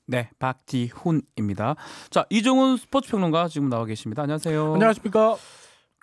네, 박지훈입니다. 자, 이종훈 스포츠평론가 지금 나와 계십니다. 안녕하세요. 안녕하십니까.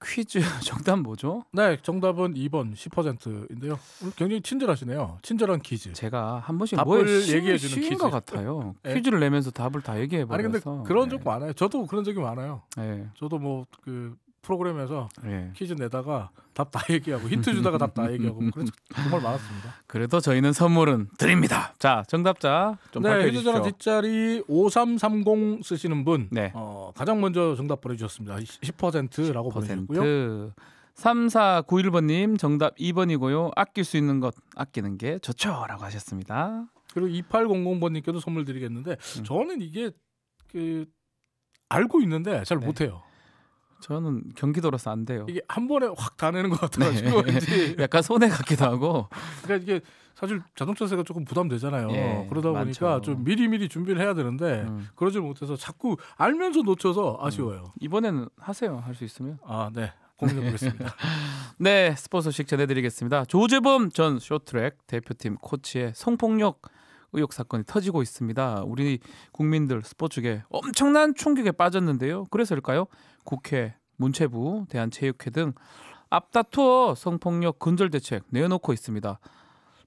퀴즈 정답 뭐죠? 네, 정답은 2번 10%인데요. 오늘 굉장히 친절하시네요. 친절한 퀴즈. 제가 한 번씩 답을 뭐에 얘기해주는 쉬운 퀴즈. 것 같아요. 네. 퀴즈를 내면서 답을 다 얘기해버려서. 아니 근데 그런 적 많아요. 저도 그런 적이 많아요. 네. 저도 뭐 그 프로그램에서 네. 퀴즈 내다가 답 다 얘기하고 힌트 주다가 답 다 얘기하고 그런 적 정말 많았습니다. 그래도 저희는 선물은 드립니다. 자, 정답자 좀 발표해 주십시오. 휴대전화 뒷자리 5330 쓰시는 분 네. 가장 먼저 정답 보내주셨습니다. 10%라고 보내주셨고요. 3491번님 정답 2번이고요. 아낄 수 있는 것 아끼는 게 좋죠 라고 하셨습니다. 그리고 2800번님께도 선물 드리겠는데 저는 이게 그 알고 있는데 잘 네. 못해요. 저는 경기도라서 안 돼요. 이게 한 번에 확 다 내는 것 같아가지고 왠지 약간 손해 같기도 하고. 그러니까 이게 사실 자동차세가 조금 부담되잖아요. 예, 그러다 보니까 많죠. 좀 미리미리 준비를 해야 되는데 그러질 못해서 자꾸 알면서 놓쳐서 아쉬워요. 이번에는 하세요. 할 수 있으면. 아, 네. 고민해보겠습니다. 네, 스포츠 소식 전해드리겠습니다. 조재범 전 쇼트트랙 대표팀 코치의 성폭력 의혹 사건이 터지고 있습니다. 우리 국민들 스포츠계 엄청난 충격에 빠졌는데요. 그래서일까요? 국회, 문체부, 대한체육회 등 앞다투어 성폭력 근절 대책 내놓고 있습니다.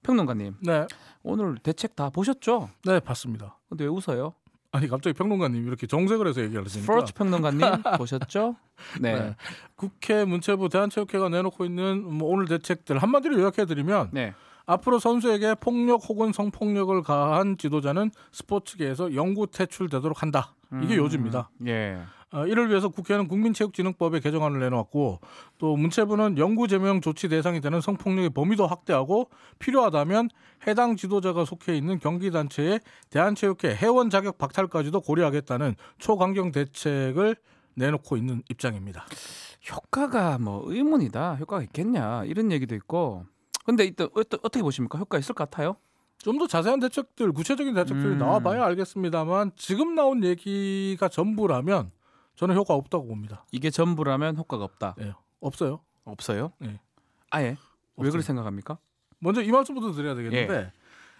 평론가님, 네, 오늘 대책 다 보셨죠? 네, 봤습니다. 근데 왜 웃어요? 아니 갑자기 평론가님 이렇게 정색을 해서 얘기하시니까. 스포츠 평론가님 보셨죠? 네. 네. 국회, 문체부, 대한체육회가 내놓고 있는 뭐 오늘 대책들 한마디로 요약해드리면 네. 앞으로 선수에게 폭력 혹은 성폭력을 가한 지도자는 스포츠계에서 영구 퇴출되도록 한다. 이게 요지입니다. 예. 이를 위해서 국회는 국민체육진흥법의 개정안을 내놓았고 또 문체부는 영구 제명 조치 대상이 되는 성폭력의 범위도 확대하고 필요하다면 해당 지도자가 속해 있는 경기단체의 대한체육회 회원 자격 박탈까지도 고려하겠다는 초강경 대책을 내놓고 있는 입장입니다. 효과가 뭐 의문이다. 효과가 있겠냐 이런 얘기도 있고. 근데 이때 어떻게 보십니까? 효과 있을 것 같아요? 좀 더 자세한 대책들, 구체적인 대책들이 나와봐야 알겠습니다만 지금 나온 얘기가 전부라면 저는 효과 없다고 봅니다. 이게 전부라면 효과가 없다. 네, 없어요. 없어요? 네. 아예? 왜 없어요. 그렇게 생각합니까? 먼저 이 말씀부터 드려야 되겠는데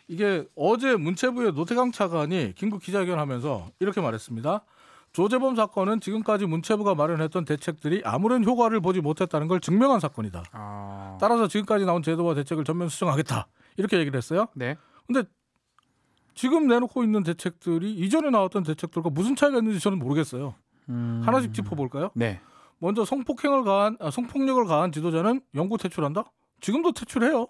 이게 어제 문체부의 노태강 차관이 긴급 기자회견하면서 이렇게 말했습니다. 조재범 사건은 지금까지 문체부가 마련했던 대책들이 아무런 효과를 보지 못했다는 걸 증명한 사건이다. 따라서 지금까지 나온 제도와 대책을 전면 수정하겠다. 이렇게 얘기를 했어요. 네. 근데 지금 내놓고 있는 대책들이 이전에 나왔던 대책들과 무슨 차이가 있는지 저는 모르겠어요. 하나씩 짚어볼까요? 네. 먼저 성폭력을 가한 지도자는 영구 퇴출한다? 지금도 퇴출해요.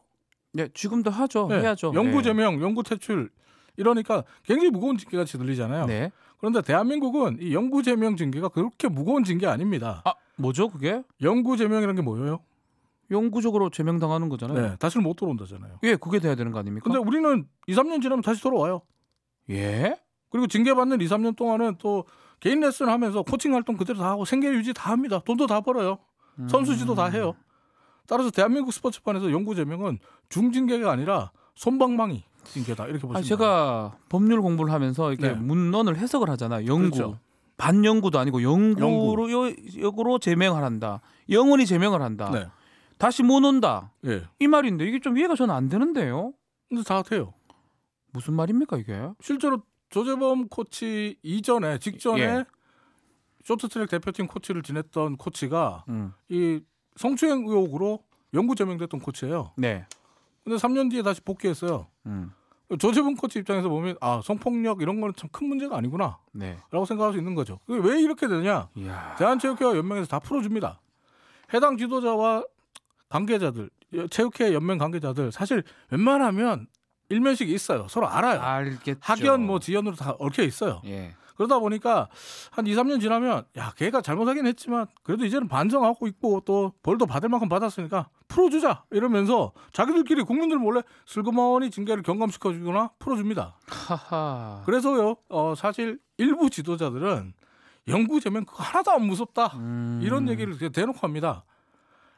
네, 지금도 하죠. 네. 해야죠. 영구 네. 제명, 영구 퇴출 이러니까 굉장히 무거운 징계같이 들리잖아요. 네. 그런데 대한민국은 이 영구 제명 징계가 그렇게 무거운 징계 아닙니다. 아, 뭐죠 그게? 영구 제명이라는 게 뭐예요? 영구적으로 제명당하는 거잖아요. 네, 다시는 못 돌아온다잖아요. 예, 그게 돼야 되는 거 아닙니까? 근데 우리는 2, 3년 지나면 다시 돌아와요. 예? 그리고 징계받는 2, 3년 동안은 또 개인 레슨 하면서 코칭 활동 그대로 다 하고 생계 유지 다 합니다. 돈도 다 벌어요. 선수 지도 다 해요. 따라서 대한민국 스포츠판에서 영구 제명은 중징계가 아니라 솜방망이 징계다 이렇게 보시면 제가 법률 공부를 하면서 이렇게 네. 문헌을 해석을 하잖아요. 영구. 그렇죠. 반영구도 아니고 영구로 제명을 한다. 영원히 제명을 한다. 네. 다시 못 온다. 예. 이 말인데 이게 좀 이해가 저는 안 되는데요. 근데 다 돼요. 무슨 말입니까 이게? 실제로 조재범 코치 직전에 예. 쇼트트랙 대표팀 코치를 지냈던 코치가 이 성추행 의혹으로 영구 제명됐던 코치예요. 네. 근데 3년 뒤에 다시 복귀했어요. 조재범 코치 입장에서 보면 성폭력 이런 거는 참 큰 문제가 아니구나 네. 라고 생각할 수 있는 거죠. 그게 왜 이렇게 되냐? 이야. 대한체육회와 연맹에서 다 풀어줍니다. 해당 지도자와 관계자들, 체육회 연맹 관계자들 사실 웬만하면 일면식이 있어요. 서로 알아요. 알겠죠. 학연 뭐 지연으로 다 얽혀 있어요. 예. 그러다 보니까 한 2, 3년 지나면 야 걔가 잘못하긴 했지만 그래도 이제는 반성하고 있고 또 벌도 받을 만큼 받았으니까 풀어주자 이러면서 자기들끼리 국민들 몰래 슬그머니 징계를 경감시켜주거나 풀어줍니다. 하하. 그래서요 사실 일부 지도자들은 영구 제명 그거 하나도 안 무섭다 이런 얘기를 대놓고 합니다.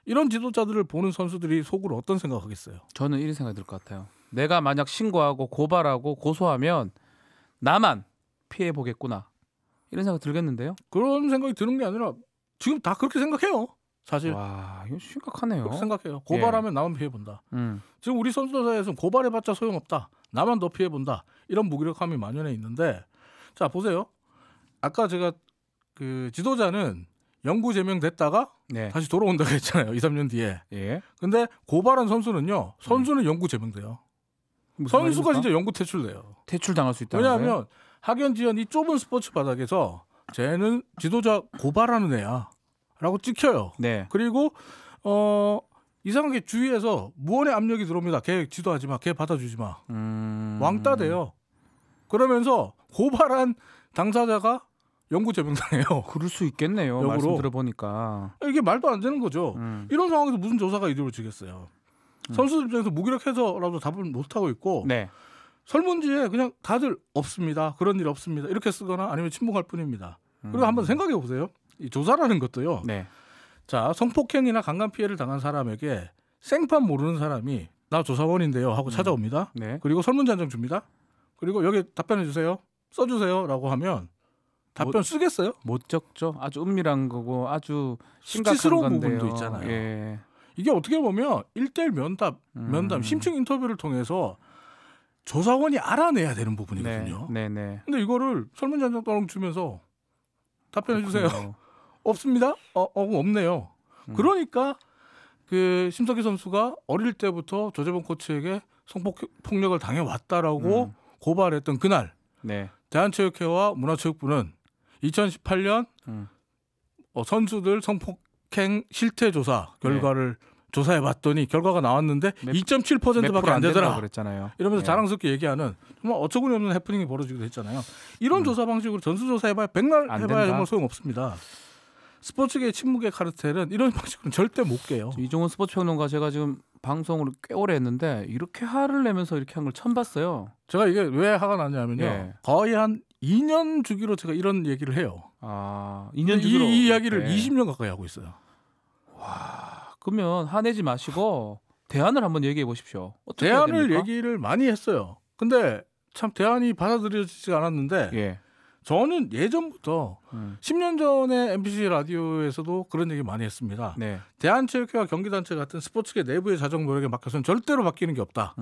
이런 지도자들을 보는 선수들이 속으로 어떤 생각하겠어요? 저는 이런 생각이 들 것 같아요. 내가 만약 신고하고 고발하고 고소하면 나만 피해 보겠구나 이런 생각 들겠는데요. 그런 생각이 드는 게 아니라 지금 다 그렇게 생각해요. 사실 와, 이거 심각하네요. 그렇게 생각해요. 고발하면 나만 피해 본다. 음. 지금 우리 선수들 사이에서는 고발해봤자 소용없다. 나만 더 피해 본다. 이런 무기력함이 만연해 있는데 자 보세요. 아까 제가 그 지도자는 영구 제명됐다가 네. 다시 돌아온다고 했잖아요. 2, 3년 뒤에. 예. 근데 고발한 선수는요. 선수는 영구 제명돼요. 선수가 말입니까? 진짜 영구 퇴출돼요. 퇴출당할 수 있다는 왜냐하면 거예요? 학연 지연 이 좁은 스포츠 바닥에서 쟤는 지도자 고발하는 애야 라고 찍혀요. 네. 그리고 이상하게 주위에서 무언의 압력이 들어옵니다. 걔 지도하지 마. 걔 받아주지 마. 왕따 돼요. 그러면서 고발한 당사자가 영구 제명당해요. 그럴 수 있겠네요. 역으로. 말씀 들어보니까. 이게 말도 안 되는 거죠. 이런 상황에서 무슨 조사가 이루어지겠어요. 선수들 입장에서 무기력해서라도 답을 못하고 있고 네. 설문지에 그냥 다들 없습니다. 그런 일 없습니다. 이렇게 쓰거나 아니면 침묵할 뿐입니다. 그리고 한번 생각해 보세요. 이 조사라는 것도요. 네. 자, 성폭행이나 강간 피해를 당한 사람에게 생판 모르는 사람이 나 조사원인데요 하고 찾아옵니다. 네. 그리고 설문지 한 장 줍니다. 그리고 여기 답변해 주세요. 써주세요라고 하면 답변 쓰겠어요? 못 적죠. 아주 은밀한 거고 아주 심각한 수치스러운 건데요. 부분도 있잖아요. 예. 이게 어떻게 보면 1대1 면담, 심층 인터뷰를 통해서 조사원이 알아내야 되는 부분이거든요. 네, 네. 근데 이거를 설문지 한 장 주면서 답변해 주세요. 그렇군요. 없습니다. 없네요. 그러니까 그 심석희 선수가 어릴 때부터 조재범 코치에게 성폭력을 당해왔다라고 고발했던 그날 네. 대한체육회와 문화체육부는 2018년 선수들 성폭행 실태 조사 결과를 조사해봤더니 결과가 나왔는데 2.7%밖에 안 되더라. 그랬잖아요. 이러면서 네. 자랑스럽게 얘기하는 정말 어처구니 없는 해프닝이 벌어지기도 했잖아요. 이런 조사 방식으로 전수조사 해봐야 백날 안 해봐야 된다. 정말 소용없습니다. 스포츠계의 침묵의 카르텔은 이런 방식으로는 절대 못 깨요. 이종훈 스포츠 평론가 제가 지금 방송을 꽤 오래 했는데 이렇게 화를 내면서 이렇게 한 걸 처음 봤어요. 제가 이게 왜 화가 나냐면요. 예. 거의 한 2년 주기로 제가 이런 얘기를 해요. 아, 2년 주기로 이 이야기를 네. 20년 가까이 하고 있어요. 그러면 화내지 마시고 대안을 한번 얘기해 보십시오. 어떻게 대안을 해야 됩니까? 얘기를 많이 했어요. 근데 참 대안이 받아들여지지 않았는데 예. 저는 예전부터 10년 전에 MBC 라디오에서도 그런 얘기 많이 했습니다. 네. 대한체육회와 경기단체 같은 스포츠계 내부의 자정 노력에 맡겨서는 절대로 바뀌는 게 없다.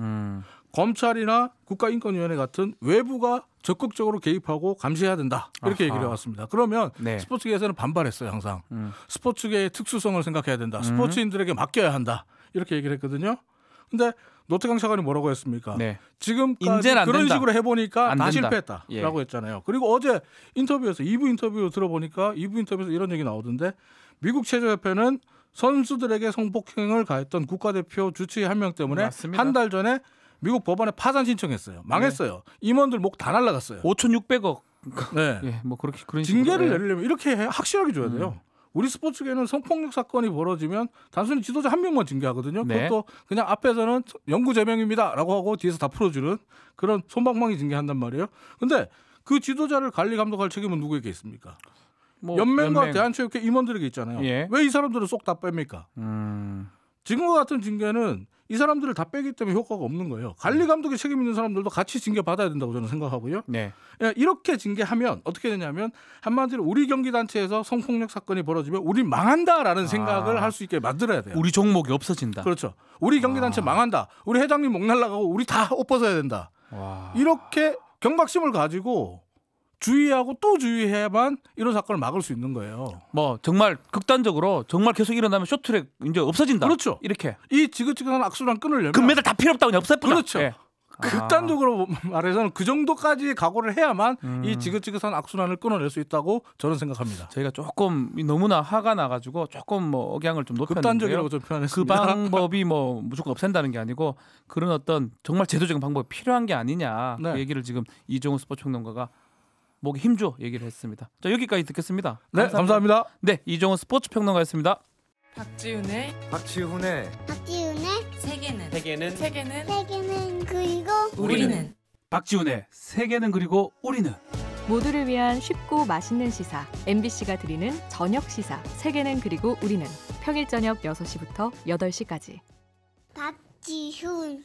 검찰이나 국가인권위원회 같은 외부가 적극적으로 개입하고 감시해야 된다. 이렇게 아하. 얘기를 해왔습니다. 그러면 네. 스포츠계에서는 반발했어요. 항상. 스포츠계의 특수성을 생각해야 된다. 스포츠인들에게 맡겨야 한다. 이렇게 얘기를 했거든요. 근데 노태강 차관이 뭐라고 했습니까? 네. 지금까지 인제는 안 그런 된다. 식으로 해보니까 안 다 된다. 실패했다라고 예. 했잖아요. 그리고 어제 인터뷰에서 2부 인터뷰 들어보니까 2부 인터뷰에서 이런 얘기 나오던데 미국 체조협회는 선수들에게 성폭행을 가했던 국가대표 주치의 한 명 때문에 맞습니다. 한 달 전에 미국 법원에 파산 신청했어요. 망했어요. 임원들 목 다 날라갔어요. 5,600억. 네. 예, 뭐 그렇게 그런 징계를 식으로. 내리려면 이렇게 확실하게 줘야 돼요. 우리 스포츠계는 성폭력 사건이 벌어지면 단순히 지도자 한 명만 징계하거든요. 네. 그것도 그냥 앞에서는 영구 제명입니다라고 하고 뒤에서 다 풀어주는 그런 솜방망이 징계한단 말이에요. 근데 그 지도자를 관리 감독할 책임은 누구에게 있습니까? 뭐 연맹과 대한체육회 임원들에게 있잖아요. 예. 왜 이 사람들을 쏙 다 뺍니까? 지금과 같은 징계는 이 사람들을 다 빼기 때문에 효과가 없는 거예요. 관리 감독에 책임 있는 사람들도 같이 징계 받아야 된다고 저는 생각하고요. 네. 이렇게 징계하면 어떻게 되냐면 한마디로 우리 경기 단체에서 성폭력 사건이 벌어지면 우리 망한다라는 생각을 할 수 있게 만들어야 돼요. 우리 종목이 없어진다. 그렇죠. 우리 경기 단체 망한다. 우리 회장님 목 날라가고 우리 다 옷 벗어야 된다. 와. 이렇게 경각심을 가지고 주의하고 또 주의해야만 이런 사건을 막을 수 있는 거예요. 뭐 정말 극단적으로 정말 계속 일어나면 쇼트랙 이제 없어진다. 그렇죠. 이렇게. 이 지긋지긋한 악순환 끊으려면 금메달 다 필요 없다고 그냥 없애버려. 그렇죠. 예. 극단적으로 말해서는 그 정도까지 각오를 해야만 이 지긋지긋한 악순환을 끊어낼 수 있다고 저는 생각합니다. 저희가 조금 너무나 화가 나가지고 조금 뭐 억양을 좀 높였는데요. 극단적이라고 좀 그 표현했습니다. 방법이 뭐 무조건 없앤다는 게 아니고 그런 어떤 정말 제도적인 방법이 필요한 게 아니냐 네. 그 얘기를 지금 이종훈 스포츠 평론가가 목에 힘줘 얘기를 했습니다. 자, 여기까지 듣겠습니다. 네, 감사합니다. 네, 이종훈 스포츠 평론가였습니다. 박지훈의 박지훈의 세계는 세계는 그리고 우리는 박지훈의 세계는 그리고 우리는 모두를 위한 쉽고 맛있는 시사 MBC가 드리는 저녁 시사 세계는 그리고 우리는 평일 저녁 6시부터 8시까지 박지훈